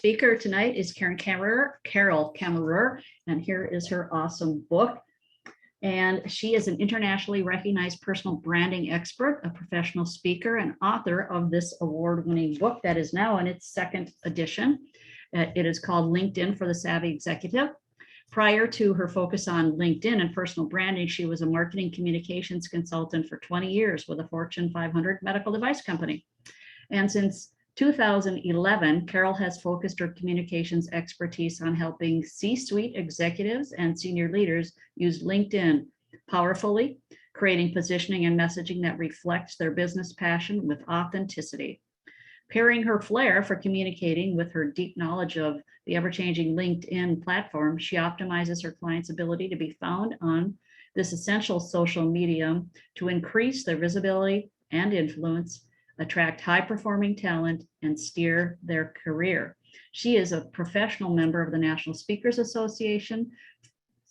Speaker tonight is Carol Kammerer, and here is her awesome book. And she is an internationally recognized personal branding expert, a professional speaker, and author of this award-winning book that is now in its second edition. It is called LinkedIn for the Savvy Executive. Prior to her focus on LinkedIn and personal branding, she was a marketing communications consultant for 20 years with a Fortune 500 medical device company. And since 2011, Carol has focused her communications expertise on helping C-suite executives and senior leaders use LinkedIn powerfully, creating positioning and messaging that reflects their business passion with authenticity. Pairing her flair for communicating with her deep knowledge of the ever-changing LinkedIn platform, she optimizes her clients' ability to be found on this essential social medium to increase their visibility and influence, attract high-performing talent, and steer their career. She is a professional member of the National Speakers Association,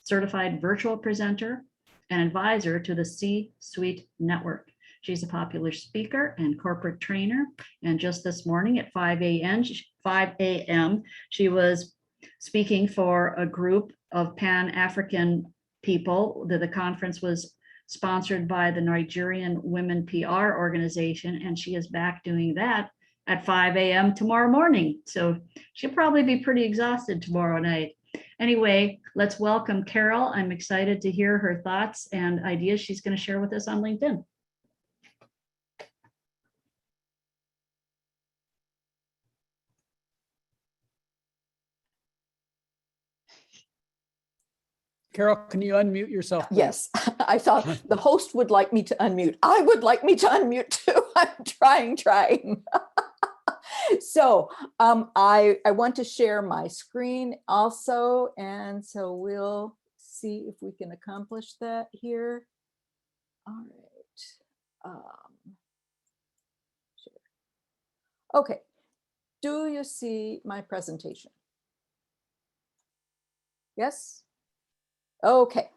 certified virtual presenter, and advisor to the C-Suite Network. She's a popular speaker and corporate trainer. And just this morning at 5 a.m., she was speaking for a group of Pan-African people. The conference was sponsored by the Nigerian Women PR organization, and she is back doing that at 5 a.m. tomorrow morning. So she'll probably be pretty exhausted tomorrow night. Anyway, let's welcome Carol. I'm excited to hear her thoughts and ideas she's going to share with us on LinkedIn. Carol, can you unmute yourself, please? Yes, I thought the host would like me to unmute. I would like me to unmute too. I'm trying. So I want to share my screen also. And so we'll see if we can accomplish that here. All right. Sure. Okay. Do you see my presentation? Yes? Okay,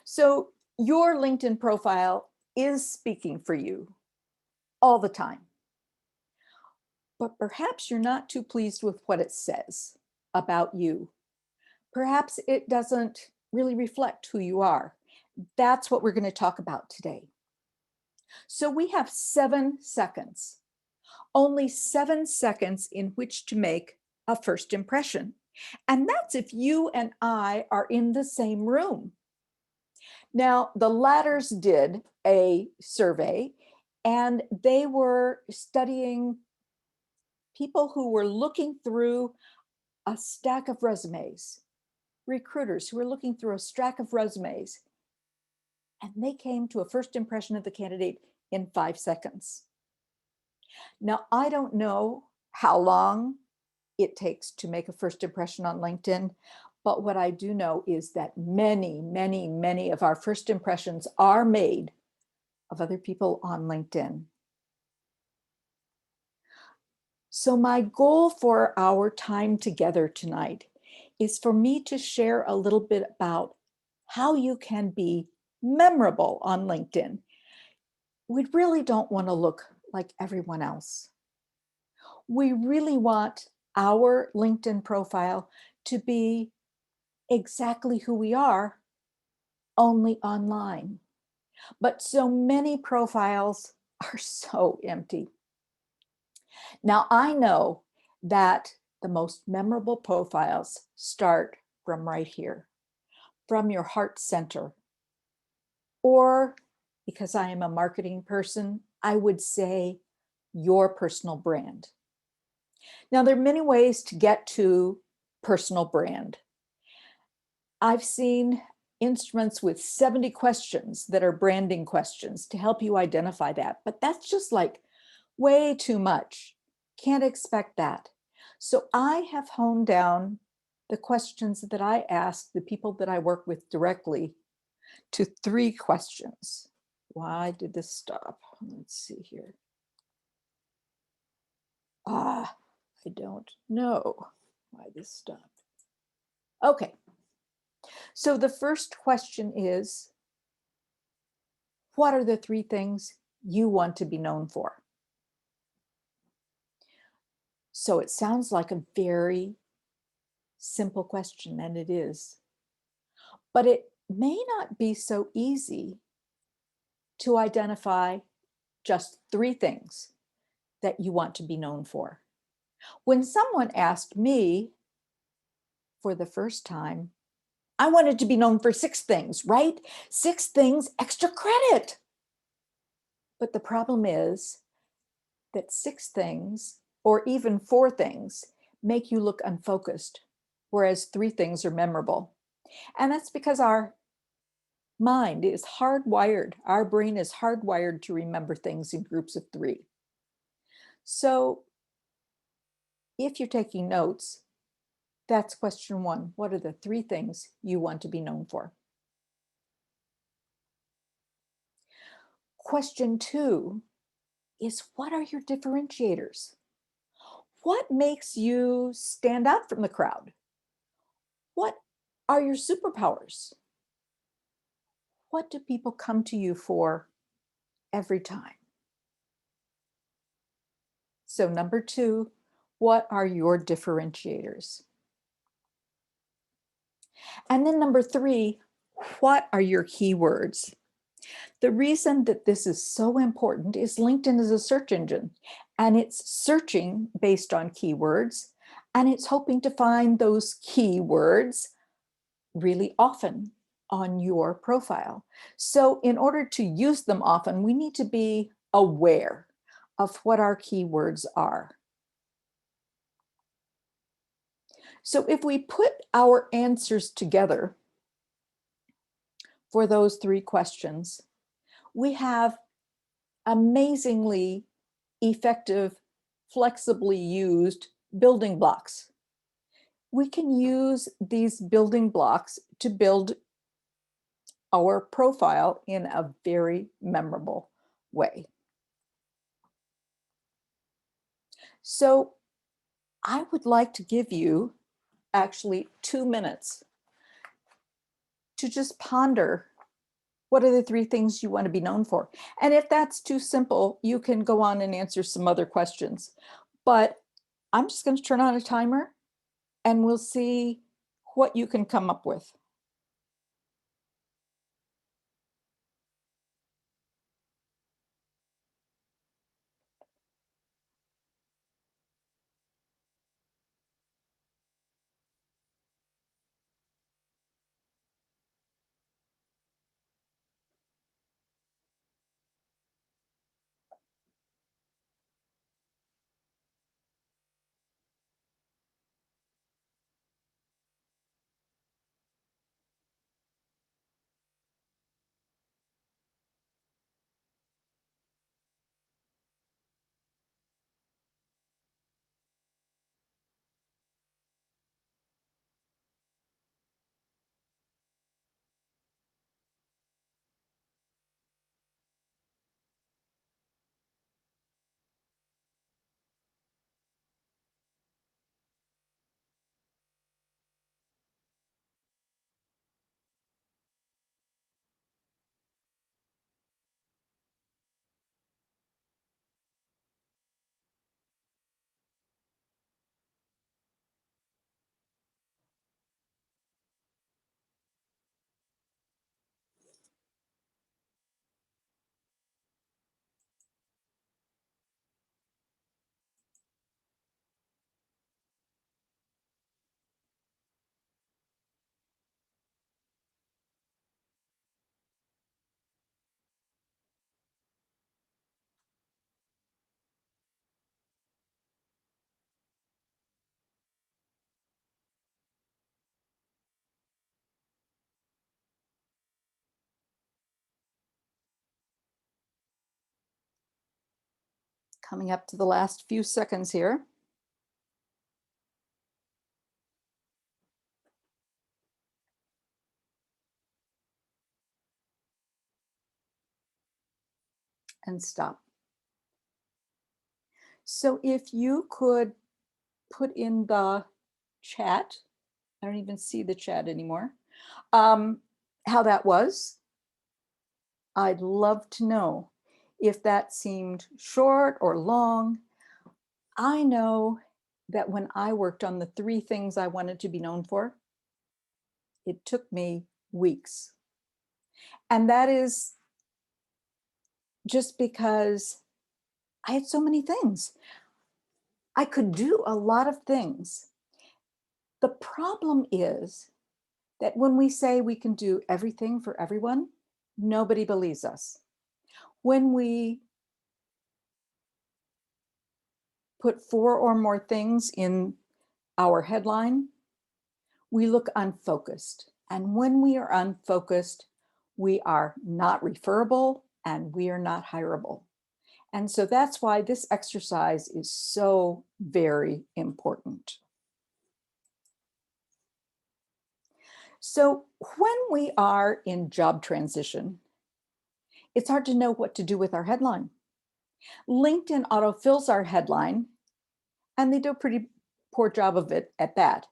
so your LinkedIn profile is speaking for you all the time, but perhaps you're not too pleased with what it says about you. Perhaps it doesn't really reflect who you are. That's what we're going to talk about today. So we have 7 seconds, only 7 seconds in which to make a first impression. And that's if you and I are in the same room. Now, the Ladders did a survey, and they were studying people who were looking through a stack of resumes, recruiters who were looking through a stack of resumes, and they came to a first impression of the candidate in 5 seconds. Now, I don't know how long it takes to make a first impression on LinkedIn, but what I do know is that many of our first impressions are made of other people on LinkedIn. So my goal for our time together tonight is for me to share a little bit about how you can be memorable on LinkedIn. We really don't want to look like everyone else. We really want our LinkedIn profile to be exactly who we are, only online. But so many profiles are so empty. Now, I know that the most memorable profiles start from right here, from your heart center. Or, because I am a marketing person, I would say your personal brand. Now, there are many ways to get to personal brand. I've seen instruments with 70 questions that are branding questions to help you identify that, but that's just like way too much. Can't expect that. So I have honed down the questions that I ask the people that I work with directly to 3 questions. Why did this stop? Let's see here. I don't know why this stopped. Okay. So the first question is, what are the 3 things you want to be known for? So it sounds like a very simple question, and it is. But it may not be so easy to identify just 3 things that you want to be known for. When someone asked me for the first time, I wanted to be known for 6 things, right? 6 things, extra credit. But the problem is that 6 things, or even 4 things, make you look unfocused, whereas 3 things are memorable. And that's because our mind is hardwired, our brain is hardwired to remember things in groups of 3. So if you're taking notes, that's question 1. What are the 3 things you want to be known for? Question 2 is, what are your differentiators? What makes you stand out from the crowd? What are your superpowers? What do people come to you for every time? So number 2, what are your differentiators? And then number 3, what are your keywords? The reason that this is so important is LinkedIn is a search engine, and it's searching based on keywords, and it's hoping to find those keywords really often on your profile. So in order to use them often, we need to be aware of what our keywords are. So if we put our answers together for those 3 questions, we have amazingly effective, flexibly used building blocks. We can use these building blocks to build our profile in a very memorable way. So I would like to give you actually 2 minutes to just ponder what are the 3 things you want to be known for. And if that's too simple, you can go on and answer some other questions. But I'm just going to turn on a timer and we'll see what you can come up with. Coming up to the last few seconds here. And stop. So if you could put in the chat, I don't even see the chat anymore, how that was. I'd love to know if that seemed short or long. I know that when I worked on the 3 things I wanted to be known for, it took me weeks. And that is just because I had so many things. I could do a lot of things. The problem is that when we say we can do everything for everyone, nobody believes us. When we put 4 or more things in our headline, we look unfocused. And when we are unfocused, we are not referable and we are not hireable. And so that's why this exercise is so very important. So when we are in job transition, it's hard to know what to do with our headline. LinkedIn autofills our headline, and they do a pretty poor job of it at that.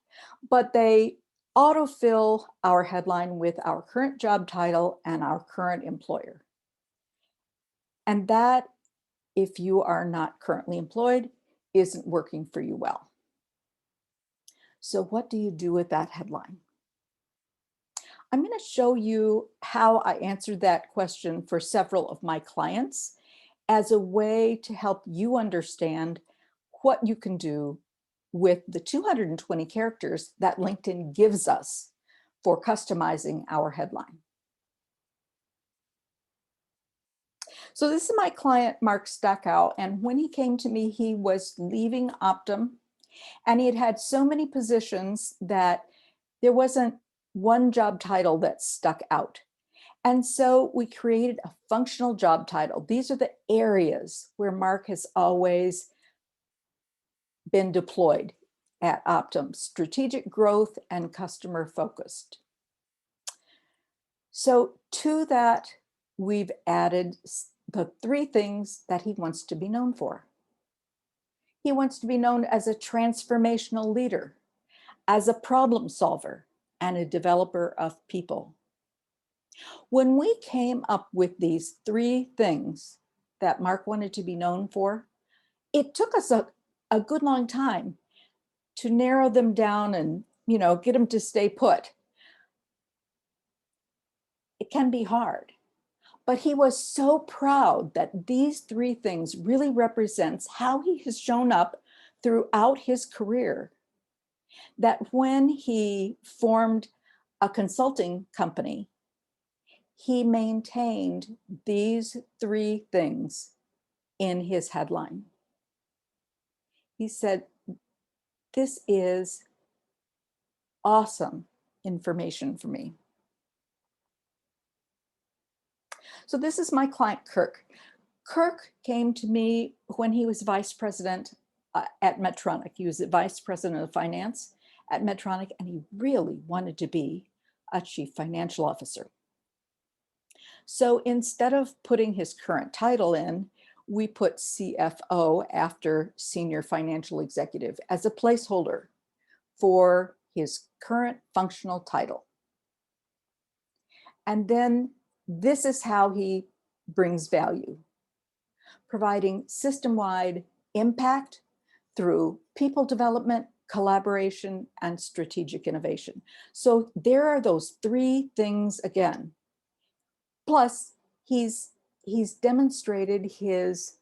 But they autofill our headline with our current job title and our current employer. And that, if you are not currently employed, isn't working for you well. So what do you do with that headline? I'm going to show you how I answered that question for several of my clients as a way to help you understand what you can do with the 220 characters that LinkedIn gives us for customizing our headline. So this is my client, Mark Stackow, and when he came to me, he was leaving Optum, and he had had so many positions that there wasn't one job title that stuck out. And so we created a functional job title. These are the areas where Mark has always been deployed at Optum: strategic growth and customer focused. So to that, we've added the 3 things that he wants to be known for. He wants to be known as a transformational leader, as a problem solver, and a developer of people. When we came up with these 3 things that Mark wanted to be known for, it took us a good long time to narrow them down and, get them to stay put. It can be hard, but he was so proud that these 3 things really represents how he has shown up throughout his career, that when he formed a consulting company, he maintained these 3 things in his headline. He said, "This is awesome information for me." So this is my client, Kirk. Kirk came to me when he was vice president at Medtronic. He was the vice president of finance at Medtronic, and he really wanted to be a chief financial officer. So instead of putting his current title in, we put CFO after senior financial executive as a placeholder for his current functional title. And then this is how he brings value: providing system-wide impact through people development, collaboration, and strategic innovation. So there are those 3 things again. Plus, he's demonstrated his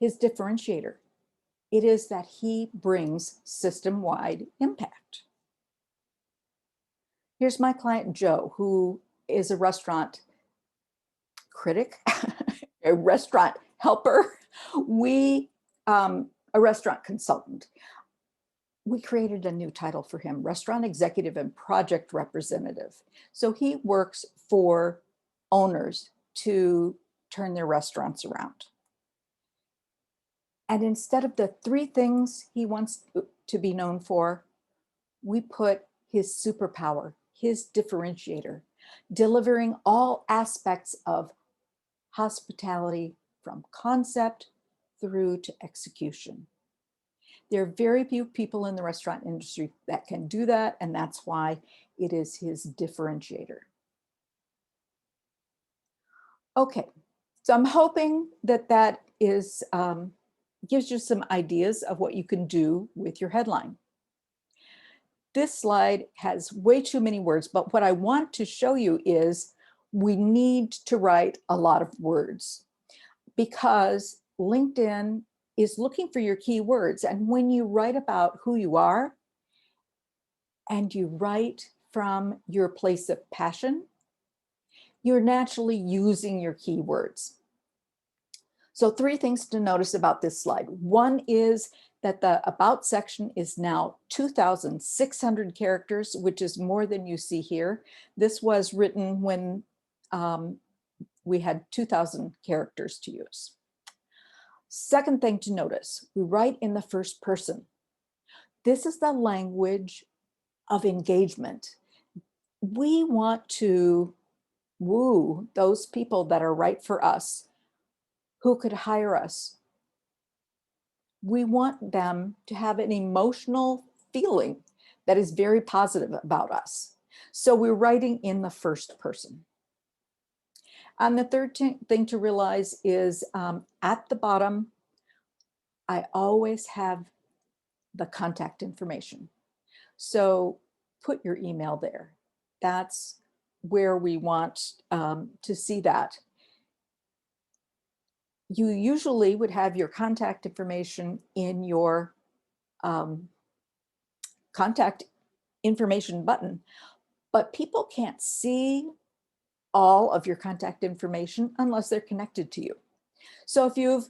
differentiator. It is that he brings system-wide impact. Here's my client, Joe, who is a restaurant critic, a restaurant helper, a restaurant consultant. We created a new title for him: restaurant executive and project representative. So he works for owners to turn their restaurants around. And instead of the 3 things he wants to be known for, we put his superpower, his differentiator, delivering all aspects of hospitality from concept through to execution. There are very few people in the restaurant industry that can do that, and that's why it is his differentiator. Okay, so I'm hoping that that is gives you some ideas of what you can do with your headline. This slide has way too many words, but what I want to show you is we need to write a lot of words because LinkedIn is looking for your keywords. And when you write about who you are and you write from your place of passion, you're naturally using your keywords. So 3 things to notice about this slide. One is that the About section is now 2,600 characters, which is more than you see here. This was written when we had 2,000 characters to use. Second thing to notice, we write in the first person. This is the language of engagement. We want to woo those people that are right for us, who could hire us. We want them to have an emotional feeling that is very positive about us. So we're writing in the first person. And the third thing to realize is at the bottom, I always have the contact information. So put your email there. That's where we want to see that. You usually would have your contact information in your contact information button, but people can't see all of your contact information unless they're connected to you. So if you've,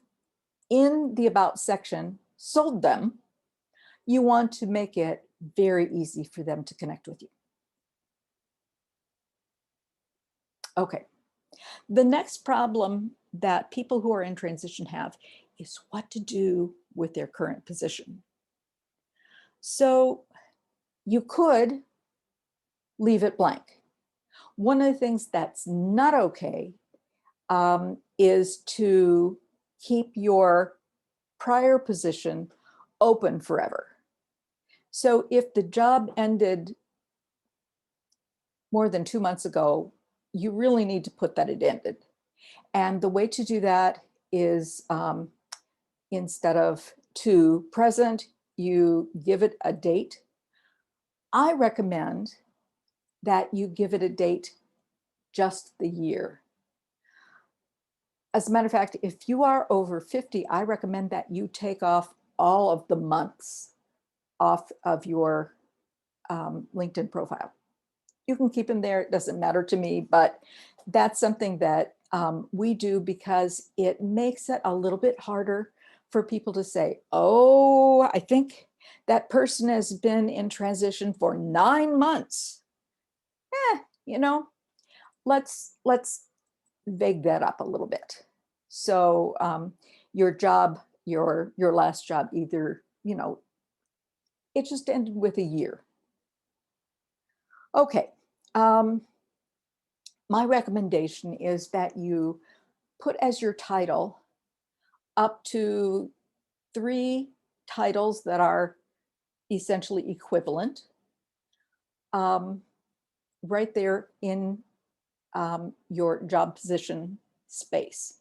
in the About section, sold them, you want to make it very easy for them to connect with you. Okay. The next problem that people who are in transition have is what to do with their current position. So you could leave it blank. One of the things that's not okay is to keep your prior position open forever. So if the job ended more than 2 months ago, you really need to put that it ended. And the way to do that is instead of to present, you give it a date. I recommend that you give it a date, just the year. As a matter of fact, if you are over 50, I recommend that you take off all of the months off of your LinkedIn profile. You can keep them there, it doesn't matter to me, but that's something that we do because it makes it a little bit harder for people to say, oh, I think that person has been in transition for 9 months. You know, let's vague that up a little bit. So your job, your last job, either, you know, it just ended with a year. Okay. My recommendation is that you put as your title up to 3 titles that are essentially equivalent right there in your job position space.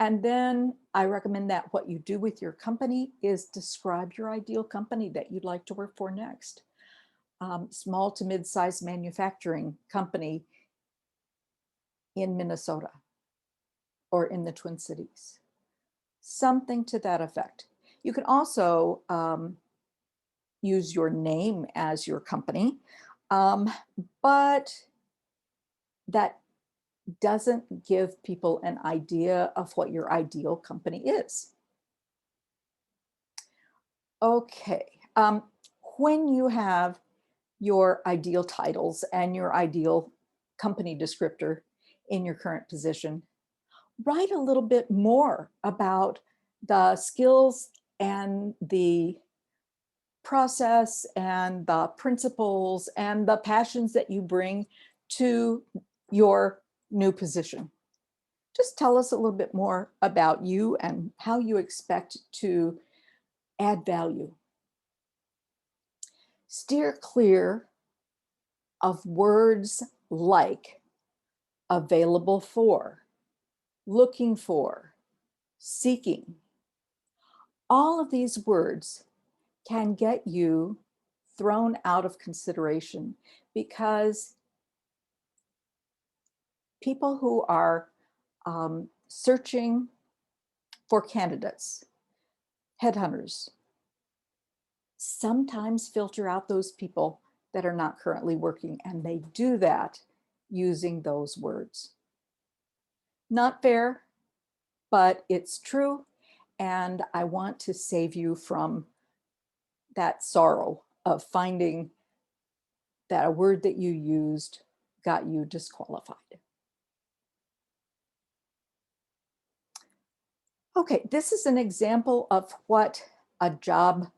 And then I recommend that what you do with your company is describe your ideal company that you'd like to work for next. Small to mid-sized manufacturing company in Minnesota or in the Twin Cities. Something to that effect. You can also use your name as your company, but that doesn't give people an idea of what your ideal company is. Okay, when you have your ideal titles and your ideal company descriptor in your current position, write a little bit more about the skills and the process and the principles and the passions that you bring to your new position. Just tell us a little bit more about you and how you expect to add value. Steer clear of words like available for, looking for, seeking, all of these words can get you thrown out of consideration because people who are searching for candidates, headhunters, sometimes filter out those people that are not currently working, and they do that using those words. Not fair, but it's true, and I want to save you from that sorrow of finding that a word that you used got you disqualified. Okay, this is an example of what a job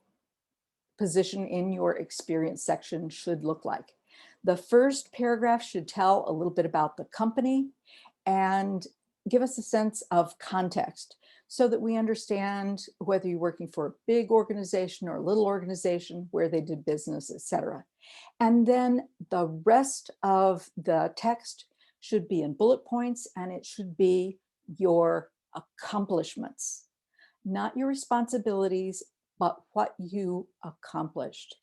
position in your experience section should look like. The first paragraph should tell a little bit about the company and give us a sense of context so that we understand whether you're working for a big organization or a little organization, where they did business, etc. And then the rest of the text should be in bullet points, and it should be your accomplishments, not your responsibilities, but what you accomplished.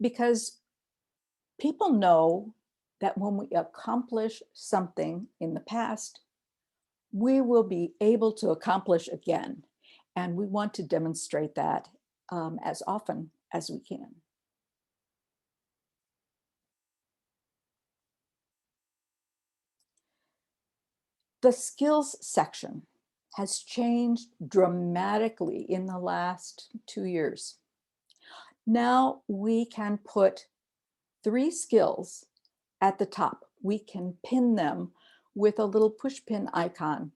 Because people know that when we accomplish something in the past, we will be able to accomplish again. And we want to demonstrate that as often as we can. The skills section has changed dramatically in the last 2 years. Now we can put 3 skills at the top. We can pin them with a little push pin icon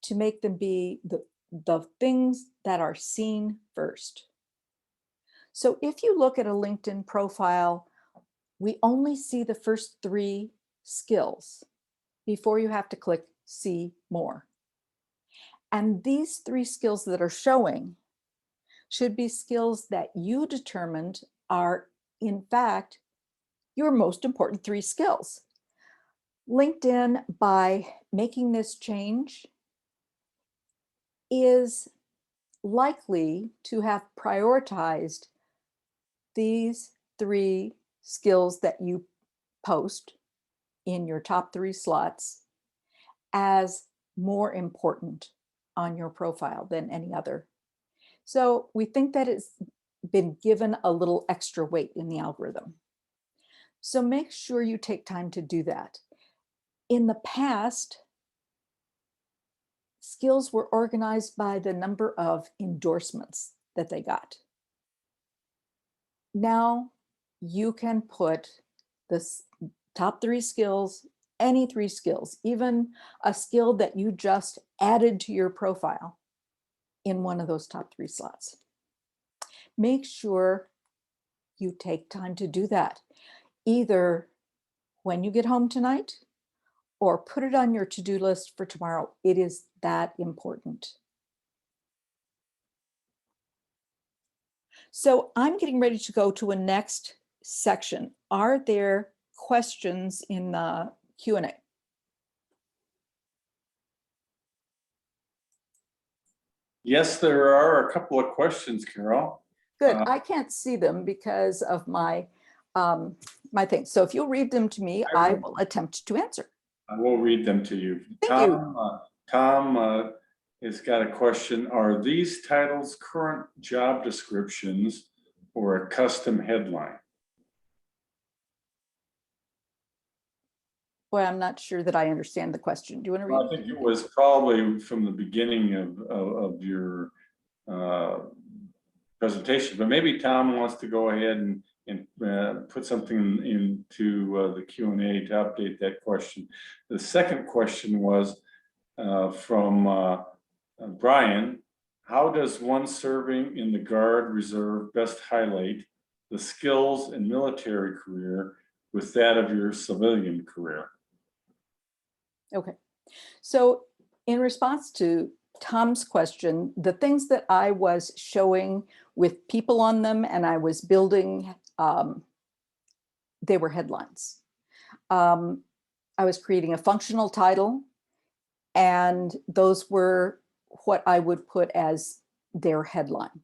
to make them be the things that are seen first. So if you look at a LinkedIn profile, we only see the first 3 skills before you have to click see more. And these 3 skills that are showing should be skills that you determined are, in fact, your most important 3 skills. LinkedIn, by making this change, is likely to have prioritized these 3 skills that you post in your top 3 slots as more important on your profile than any other. So we think that it's been given a little extra weight in the algorithm. So make sure you take time to do that. In the past, skills were organized by the number of endorsements that they got. Now you can put the top 3 skills, any 3 skills, even a skill that you just added to your profile, in one of those top 3 slots. Make sure you take time to do that, either when you get home tonight or put it on your to-do list for tomorrow. It is that important. So I'm getting ready to go to a next section. Are there questions in the Q&A? Yes, there are a couple of questions, Carol. Good. I can't see them because of my my thing. So if you'll read them to me, I will attempt to answer. I will read them to you. Thank you. Tom has got a question. Are these titles current job descriptions or a custom headline? Boy, I'm not sure that I understand the question. Do you want to read? I think it was probably from the beginning of your presentation, but maybe Tom wants to go ahead and put something into the Q&A to update that question. The second question was from Brian. How does one serving in the Guard Reserve best highlight the skills and military career with that of your civilian career? Okay. So in response to Tom's question, the things that I was showing with people on them and I was building, they were headlines. I was creating a functional title, and those were what I would put as their headline.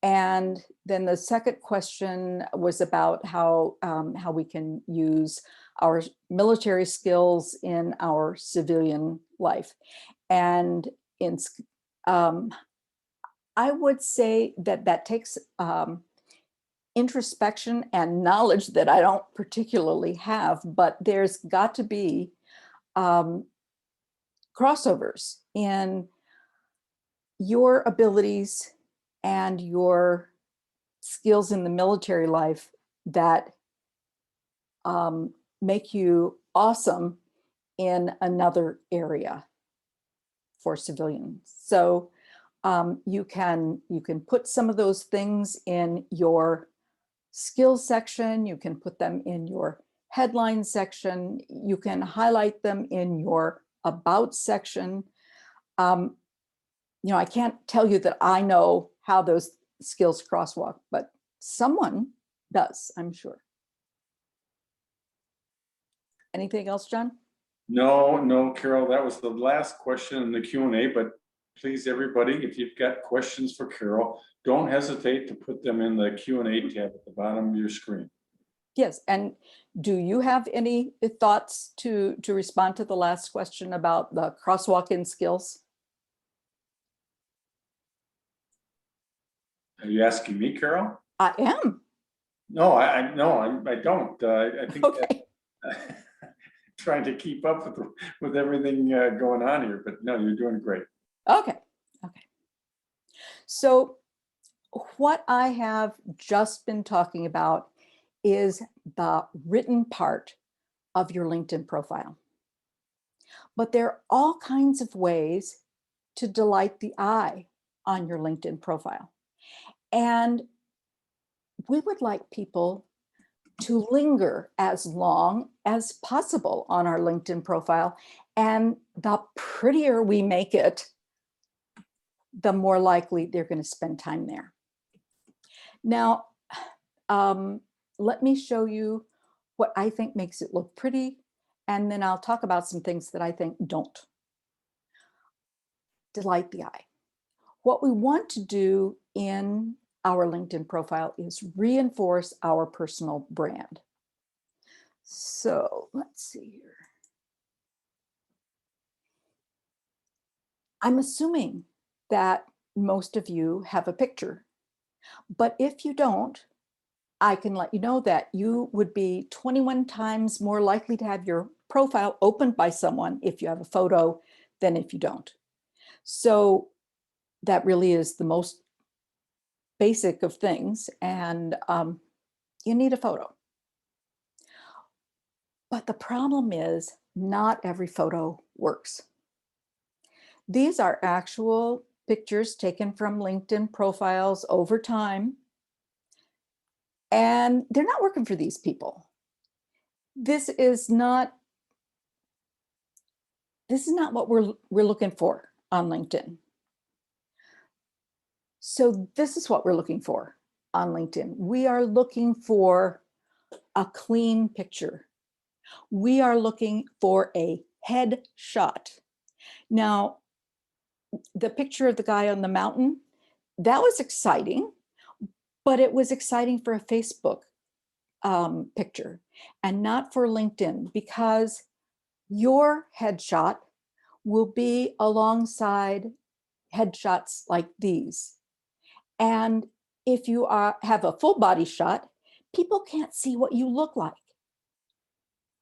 And then the second question was about how we can use our military skills in our civilian life. And I would say that takes introspection and knowledge that I don't particularly have, but there's got to be crossovers in your abilities and your skills in the military life that make you awesome in another area for civilians. So you can put some of those things in your skills section, you can put them in your headline section, you can highlight them in your about section. I can't tell you that I know how those skills crosswalk, but someone does, I'm sure. Anything else, John? No, Carol, that was the last question in the Q&A, but please, everybody, if you've got questions for Carol, don't hesitate to put them in the Q&A tab at the bottom of your screen. Yes, and do you have any thoughts to respond to the last question about the crosswalk in skills? Are you asking me, Carol? I am. No, I don't. I think Okay. trying to keep up with everything going on here, but no, you're doing great. Okay. So what I have just been talking about is the written part of your LinkedIn profile. But there are all kinds of ways to delight the eye on your LinkedIn profile. And we would like people to linger as long as possible on our LinkedIn profile. And the prettier we make it, the more likely they're going to spend time there. Now, let me show you what I think makes it look pretty, and then I'll talk about some things that I think don't. Delight the eye. What we want to do in our LinkedIn profile is reinforce our personal brand. So let's see here. I'm assuming that most of you have a picture, but if you don't, I can let you know that you would be 21 times more likely to have your profile opened by someone if you have a photo than if you don't. So that really is the most basic of things, and you need a photo. But the problem is not every photo works. These are actual pictures taken from LinkedIn profiles over time, and they're not working for these people. This is not what we're looking for on LinkedIn. So this is what we're looking for on LinkedIn. We are looking for a clean picture. We are looking for a headshot. Now, the picture of the guy on the mountain, that was exciting, but it was exciting for a Facebook picture and not for LinkedIn, because your headshot will be alongside headshots like these. And if you have a full body shot, people can't see what you look like.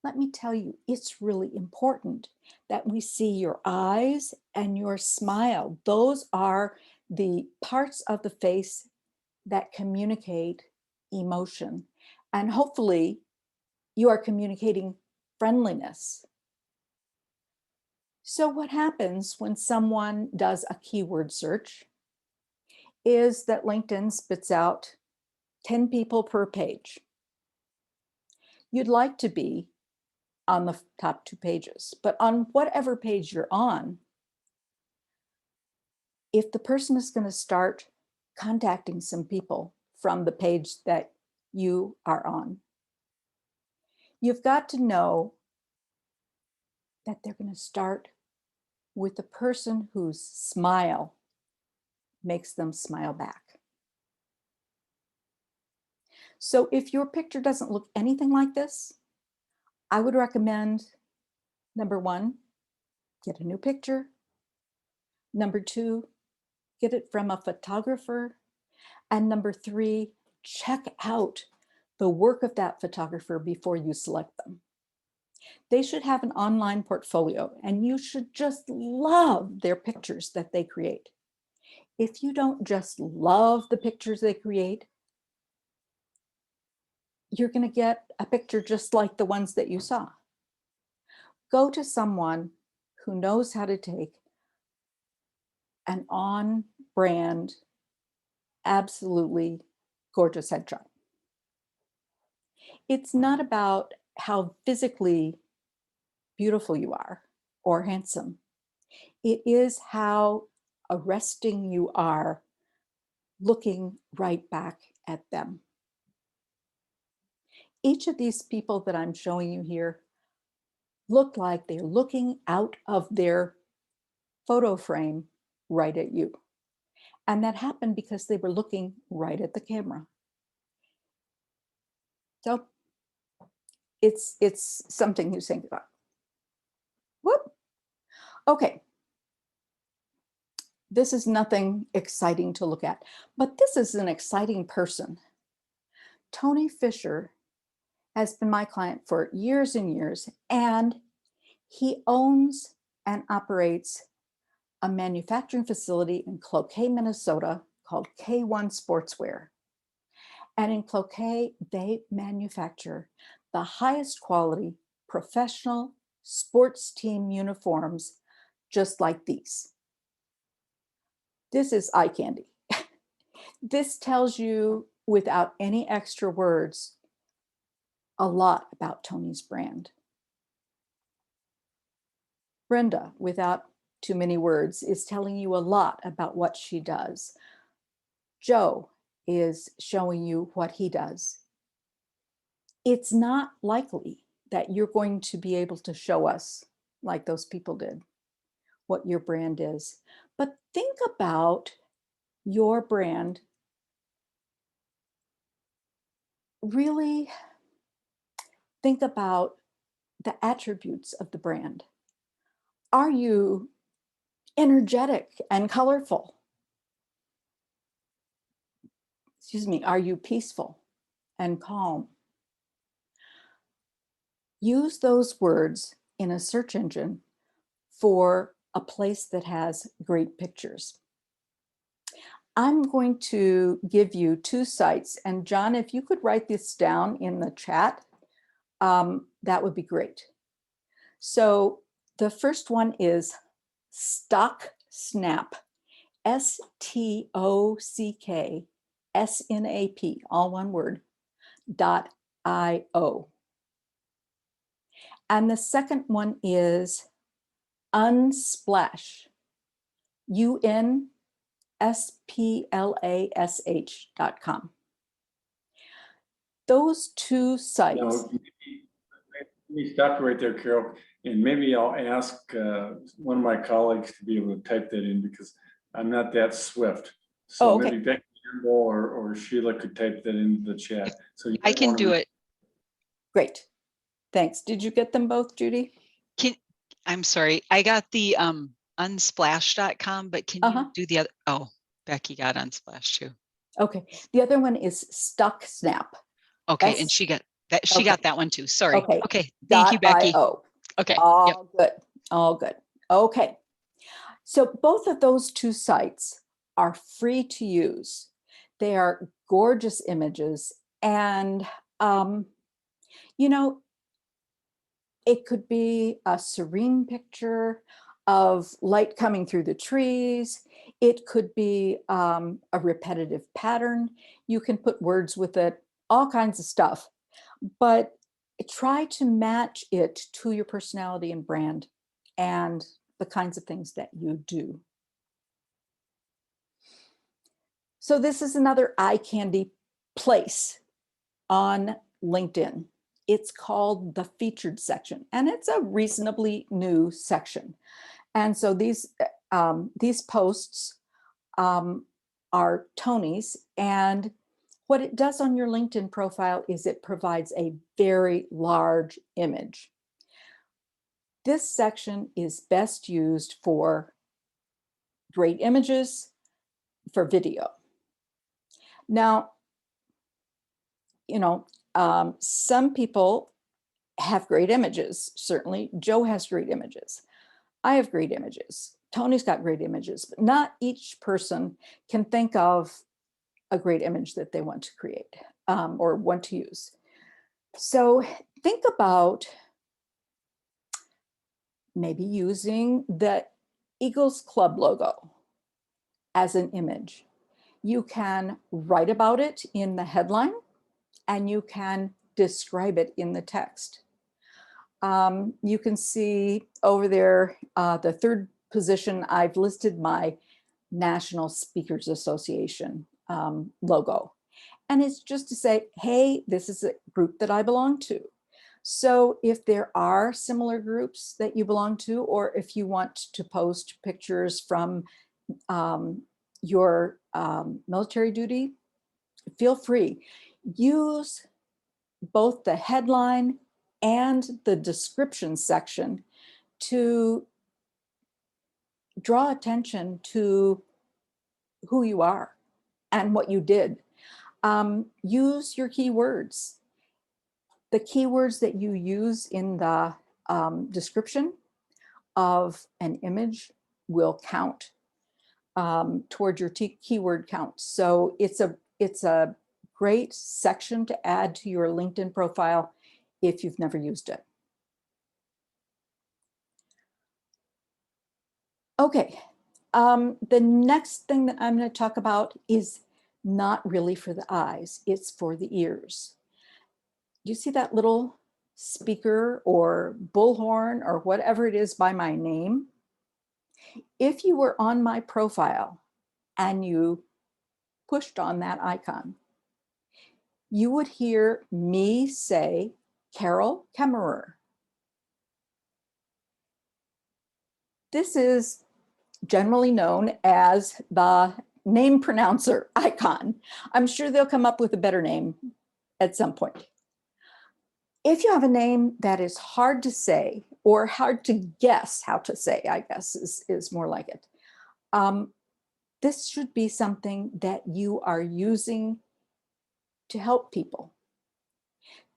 Let me tell you, it's really important that we see your eyes and your smile. Those are the parts of the face that communicate emotion. And hopefully you are communicating friendliness. So what happens when someone does a keyword search is that LinkedIn spits out 10 people per page. You'd like to be on the top 2 pages, but on whatever page you're on, if the person is going to start contacting some people from the page that you are on, you've got to know that they're going to start with the person whose smile makes them smile back. So if your picture doesn't look anything like this, I would recommend, number one, get a new picture. Number two, get it from a photographer. And number three, check out the work of that photographer before you select them. They should have an online portfolio, and you should just love their pictures that they create. If you don't just love the pictures they create, you're going to get a picture just like the ones that you saw. Go to someone who knows how to take an on-brand, absolutely gorgeous headshot. It's not about how physically beautiful you are or handsome. It is how arresting you are looking right back at them. Each of these people that I'm showing you here look like they're looking out of their photo frame right at you. And that happened because they were looking right at the camera. So it's something to think about. Whoop. Okay. This is nothing exciting to look at, but this is an exciting person. Tony Fisher has been my client for years and years, and he owns and operates a manufacturing facility in Cloquet, Minnesota called K1 Sportswear. And in Cloquet, they manufacture the highest quality professional sports team uniforms just like these. This is eye candy. This tells you without any extra words a lot about Tony's brand. Brenda, without too many words, is telling you a lot about what she does. Joe is showing you what he does. It's not likely that you're going to be able to show us, like those people did, what your brand is. But think about your brand. Really think about the attributes of the brand. Are you energetic and colorful? Excuse me, are you peaceful and calm? Use those words in a search engine for a place that has great pictures. I'm going to give you two sites, and John, if you could write this down in the chat, that would be great. So the first one is Stock Snap, STOCKSNAP, all one word, .io. And the second one is Unsplash, UNSPLASH.com. Those two sites. Now, let me stop you right there, Carol, and maybe I'll ask one of my colleagues to be able to type that in because I'm not that swift. So okay. Maybe Becky or Sheila could type that into the chat. So I can do it. Great. Thanks. Did you get them both, Judy? I'm sorry. I got the unsplash.com, but can you do the other? Oh, Becky got Unsplash too. Okay. The other one is Stock Snap. Okay. And she got that. She got that one too. Sorry. Okay. Thank you, Becky. Okay. All good. All good. Okay. So both of those two sites are free to use. They are gorgeous images. And, you know, it could be a serene picture of light coming through the trees. It could be a repetitive pattern. You can put words with it, all kinds of stuff. But try to match it to your personality and brand and the kinds of things that you do. So this is another eye candy place on LinkedIn. It's called the featured section, and it's a reasonably new section. And so these posts are Tony's. And what it does on your LinkedIn profile is it provides a very large image. This section is best used for great images, for video. Now, some people have great images. Certainly, Joe has great images. I have great images. Tony's got great images, but not each person can think of a great image that they want to create or want to use. So think about maybe using the Eagles Club logo as an image. You can write about it in the headline and you can describe it in the text. You can see over there, the third position, I've listed my National Speakers Association logo. And it's just to say, hey, this is a group that I belong to. So if there are similar groups that you belong to, or if you want to post pictures from your military duty, feel free. Use both the headline and the description section to draw attention to who you are and what you did. Use your keywords. The keywords that you use in the description of an image will count toward your keyword count. So it's a great section to add to your LinkedIn profile if you've never used it. Okay, the next thing that I'm going to talk about is not really for the eyes, it's for the ears. Do you see that little speaker or bullhorn or whatever it is by my name? If you were on my profile and you pushed on that icon, you would hear me say, Carol Kemmerer. This is generally known as the name pronouncer icon. I'm sure they'll come up with a better name at some point. If you have a name that is hard to say or hard to guess how to say, I guess is more like it. This should be something that you are using to help people.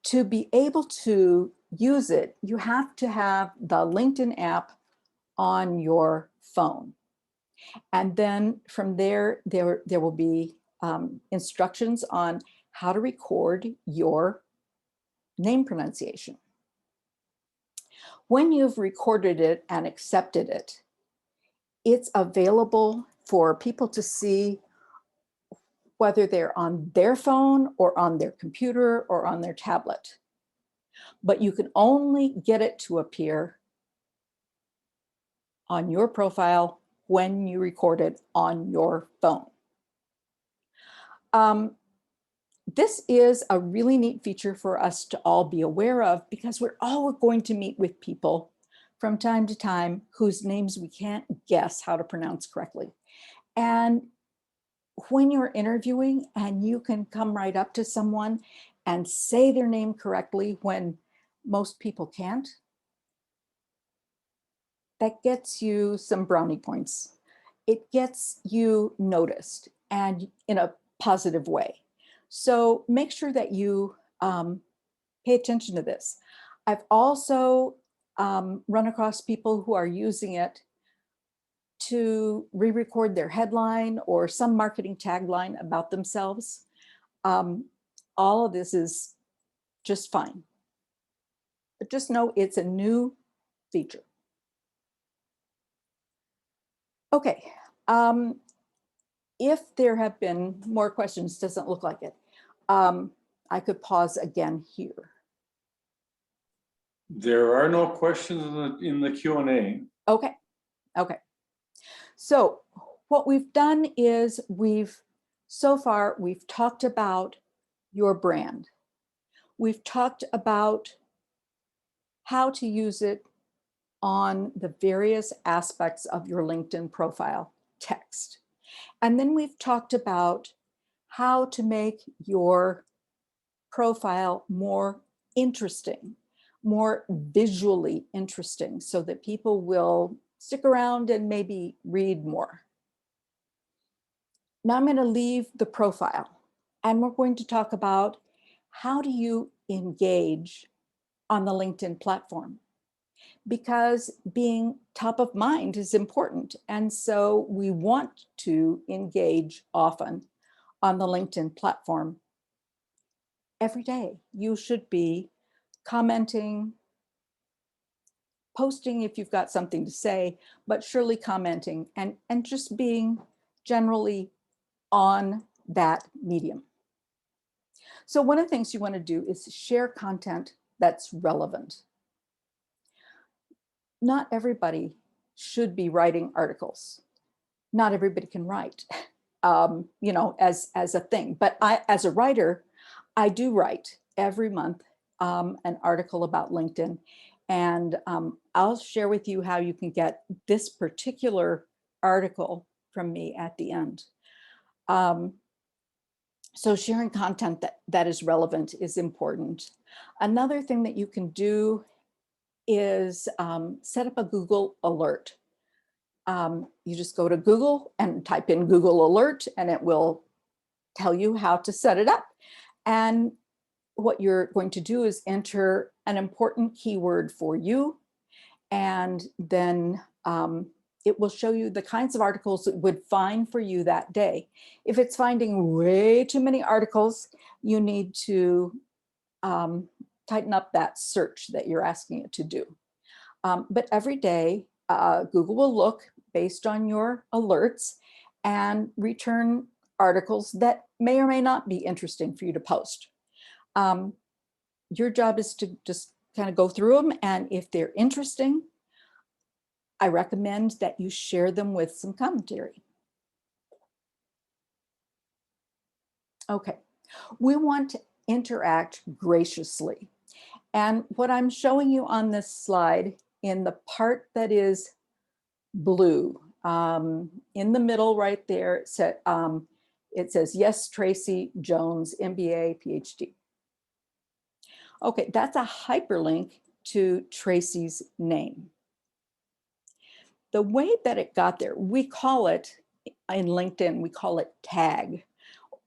To be able to use it, you have to have the LinkedIn app on your phone. And then from there will be instructions on how to record your name pronunciation. When you've recorded it and accepted it, it's available for people to see whether they're on their phone or on their computer or on their tablet. But you can only get it to appear on your profile when you record it on your phone. This is a really neat feature for us to all be aware of because we're all going to meet with people from time to time whose names we can't guess how to pronounce correctly. And when you're interviewing and you can come right up to someone and say their name correctly when most people can't, that gets you some brownie points. It gets you noticed and in a positive way. So make sure that you pay attention to this. I've also run across people who are using it to re-record their headline or some marketing tagline about themselves. All of this is just fine. But just know it's a new feature. Okay. If there have been more questions, doesn't look like it. I could pause again here. There are no questions in the Q&A. Okay. Okay. So what we've done is so far we've talked about your brand. We've talked about how to use it on the various aspects of your LinkedIn profile text. And then we've talked about how to make your profile more interesting, more visually interesting, so that people will stick around and maybe read more. Now I'm going to leave the profile, and we're going to talk about how do you engage on the LinkedIn platform, because being top of mind is important. And so we want to engage often on the LinkedIn platform. Every day you should be commenting, posting if you've got something to say, but surely commenting and just being generally on that medium. So one of the things you want to do is share content that's relevant. Not everybody should be writing articles. Not everybody can write, you know, as a thing. But as a writer, I do write every month an article about LinkedIn. And I'll share with you how you can get this particular article from me at the end. So sharing content that is relevant is important. Another thing that you can do is set up a Google alert. You just go to Google and type in Google Alert, and it will tell you how to set it up. And what you're going to do is enter an important keyword for you, and then it will show you the kinds of articles it would find for you that day. If it's finding way too many articles, you need to tighten up that search that you're asking it to do. But every day, Google will look based on your alerts and return articles that may or may not be interesting for you to post. Your job is to just kind of go through them, and if they're interesting, I recommend that you share them with some commentary. Okay, we want to interact graciously. And what I'm showing you on this slide, in the part that is blue, in the middle right there, it says, yes, Tracy Jones, MBA, PhD. Okay, that's a hyperlink to Tracy's name. The way that it got there, we call it, in LinkedIn, we call it tag.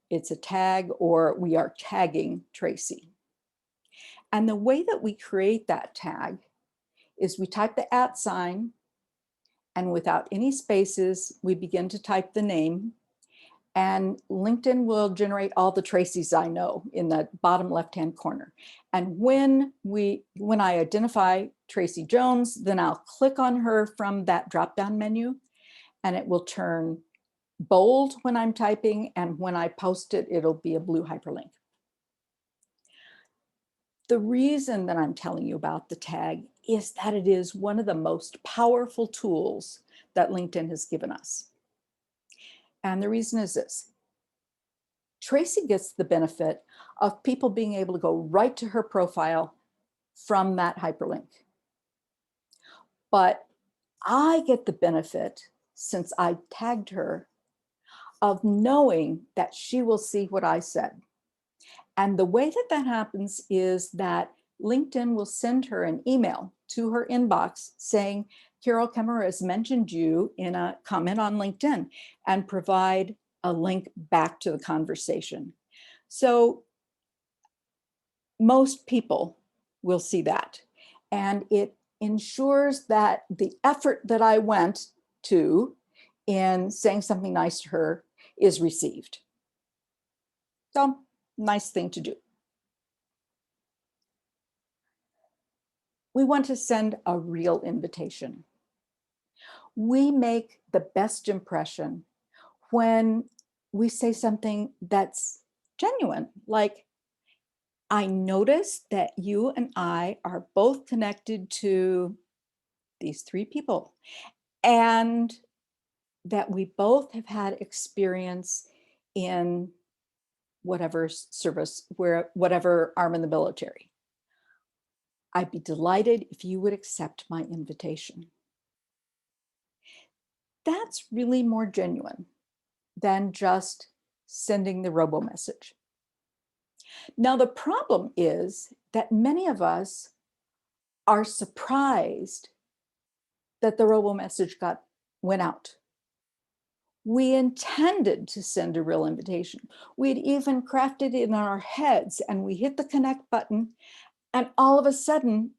It's a tag, or we are tagging Tracy. And the way that we create that tag is we type the @ sign, and without any spaces, we begin to type the name, and LinkedIn will generate all the Tracys I know in the bottom left-hand corner. And when I identify Tracy Jones, then I'll click on her from that drop-down menu, and it will turn bold when I'm typing, and when I post it, it'll be a blue hyperlink. The reason that I'm telling you about the tag is that it is one of the most powerful tools that LinkedIn has given us. And the reason is this: Tracy gets the benefit of people being able to go right to her profile from that hyperlink. But I get the benefit, since I tagged her, of knowing that she will see what I said. And the way that that happens is that LinkedIn will send her an email to her inbox saying, Carol Kemmerer has mentioned you in a comment on LinkedIn, and provide a link back to the conversation. So most people will see that, and it ensures that the effort that I went to in saying something nice to her is received. So, nice thing to do. We want to send a real invitation. We make the best impression when we say something that's genuine, like, I noticed that you and I are both connected to these 3 people, and that we both have had experience in whatever service, whatever arm in the military. I'd be delighted if you would accept my invitation. That's really more genuine. than just sending the robo message. Now, the problem is that many of us are surprised that the robo message went out. We intended to send a real invitation. We'd even crafted it in our heads, and we hit the connect button, and all of a sudden,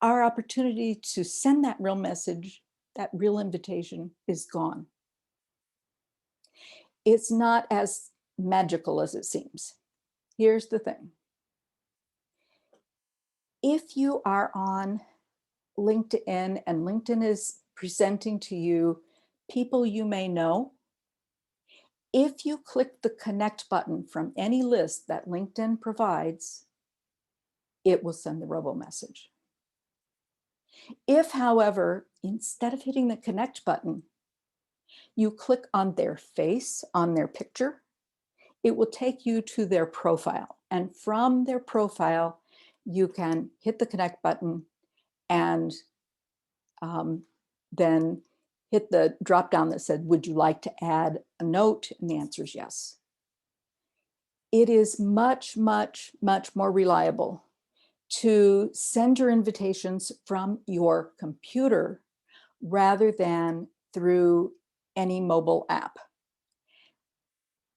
our opportunity to send that real message, that real invitation, is gone. It's not as magical as it seems. Here's the thing. If you are on LinkedIn and LinkedIn is presenting to you people you may know, if you click the connect button from any list that LinkedIn provides, it will send the robo message. If, however, instead of hitting the connect button, you click on their face, on their picture, it will take you to their profile. And from their profile, you can hit the connect button and then hit the drop down that said, would you like to add a note? And the answer is yes. It is much, much, much more reliable to send your invitations from your computer rather than through any mobile app.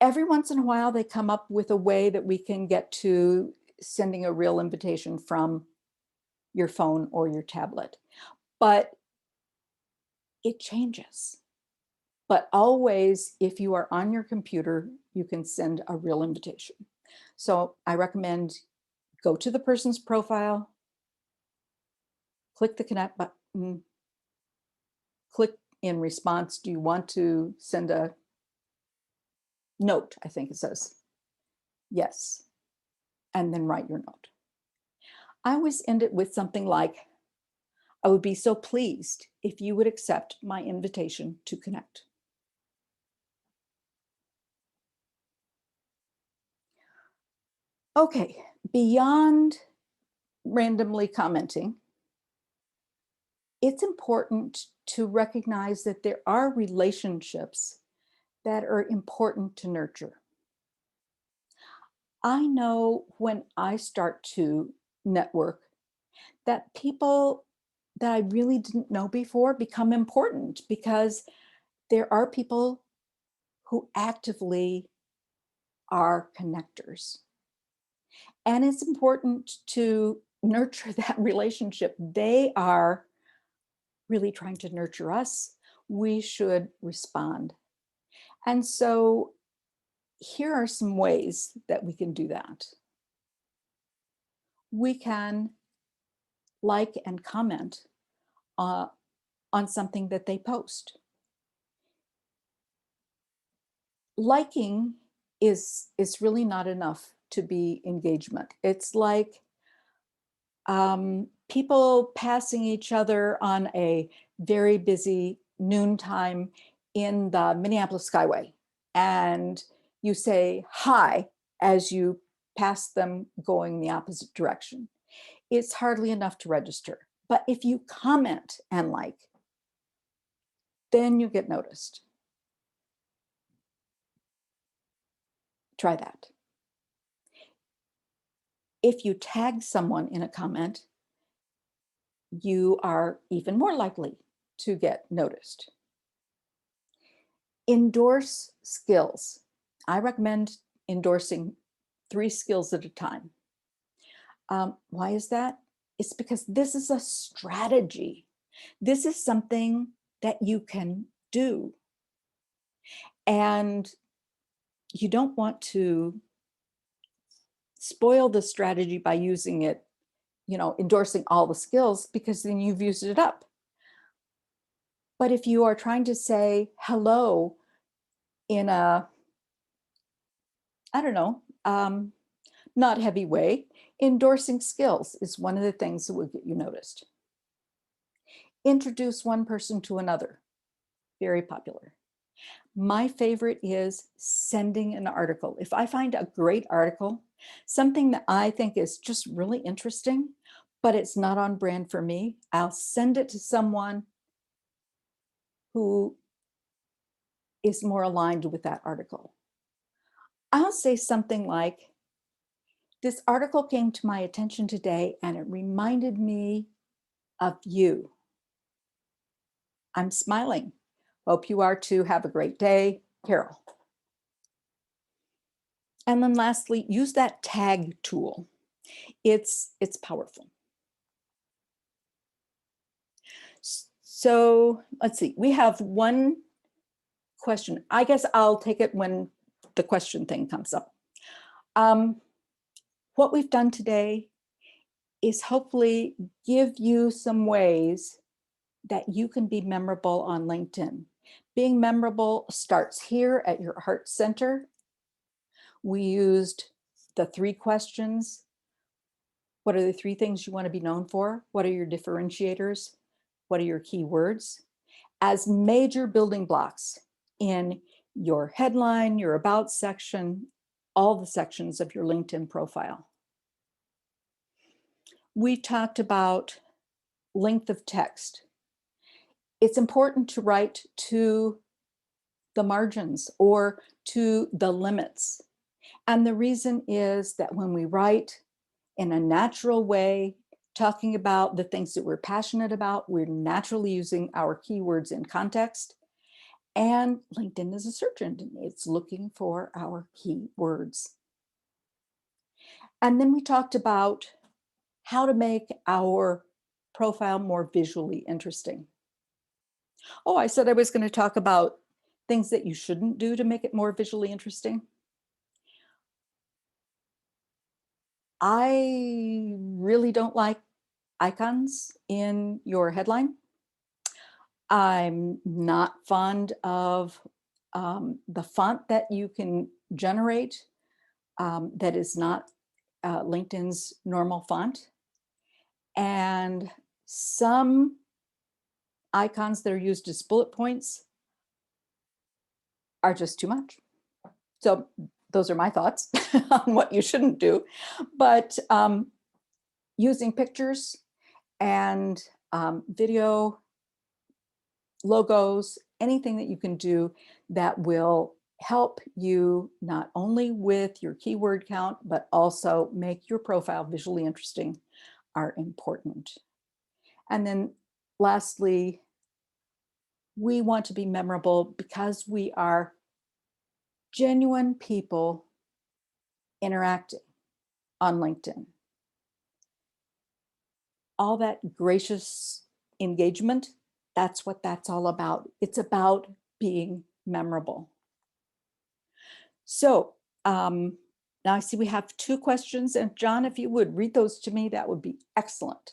Every once in a while, they come up with a way that we can get to sending a real invitation from your phone or your tablet, but it changes. But always, if you are on your computer, you can send a real invitation. So I recommend go to the person's profile, click the connect button, click in response. Do you want to send a note? I think it says yes, and then write your note. I always end it with something like, I would be so pleased if you would accept my invitation to connect. Okay, beyond randomly commenting, it's important to recognize that there are relationships that are important to nurture. I know when I start to network that people that I really didn't know before become important because there are people who actively are connectors. And it's important to nurture that relationship. They are really trying to nurture us. We should respond. And so here are some ways that we can do that. We can like and comment on something that they post. Liking is really not enough to be engagement. It's like people passing each other on a very busy noontime in the Minneapolis Skyway, and you say hi as you pass them going the opposite direction. It's hardly enough to register. But if you comment and like, then you get noticed. Try that. If you tag someone in a comment, you are even more likely to get noticed. Endorse skills. I recommend endorsing 3 skills at a time. Why is that? It's because this is a strategy. This is something that you can do. And you don't want to spoil the strategy by using it, endorsing all the skills, because then you've used it up. But if you are trying to say hello in a, not heavy way, endorsing skills is one of the things that will get you noticed. Introduce one person to another. Very popular. My favorite is sending an article. If I find a great article, something that I think is just really interesting, but it's not on brand for me, I'll send it to someone who is more aligned with that article. I'll say something like, this article came to my attention today and it reminded me of you. I'm smiling. Hope you are too. Have a great day, Carol. And then lastly, use that tag tool. It's powerful. So let's see, we have one question. I guess I'll take it when the question thing comes up. What we've done today is hopefully give you some ways that you can be memorable on LinkedIn. Being memorable starts here at your heart center. We used the 3 questions. What are the 3 things you want to be known for? What are your differentiators? What are your keywords? As major building blocks in your headline, your about section, all the sections of your LinkedIn profile. We talked about length of text. It's important to write to the margins or to the limits. And the reason is that when we write in a natural way, talking about the things that we're passionate about, we're naturally using our keywords in context. And LinkedIn is a search engine. It's looking for our keywords. And then we talked about how to make our profile more visually interesting. Oh, I said I was going to talk about things that you shouldn't do to make it more visually interesting. I really don't like icons in your headline. I'm not fond of the font that you can generate that is not LinkedIn's normal font. And some icons that are used as bullet points are just too much. So those are my thoughts on what you shouldn't do. But using pictures and video, logos, anything that you can do that will help you not only with your keyword count, but also make your profile visually interesting are important. And then lastly, we want to be memorable because we are genuine people interacting on LinkedIn. All that gracious engagement, that's what that's all about. It's about being memorable. So now I see we have 2 questions, and John, if you would read those to me, that would be excellent.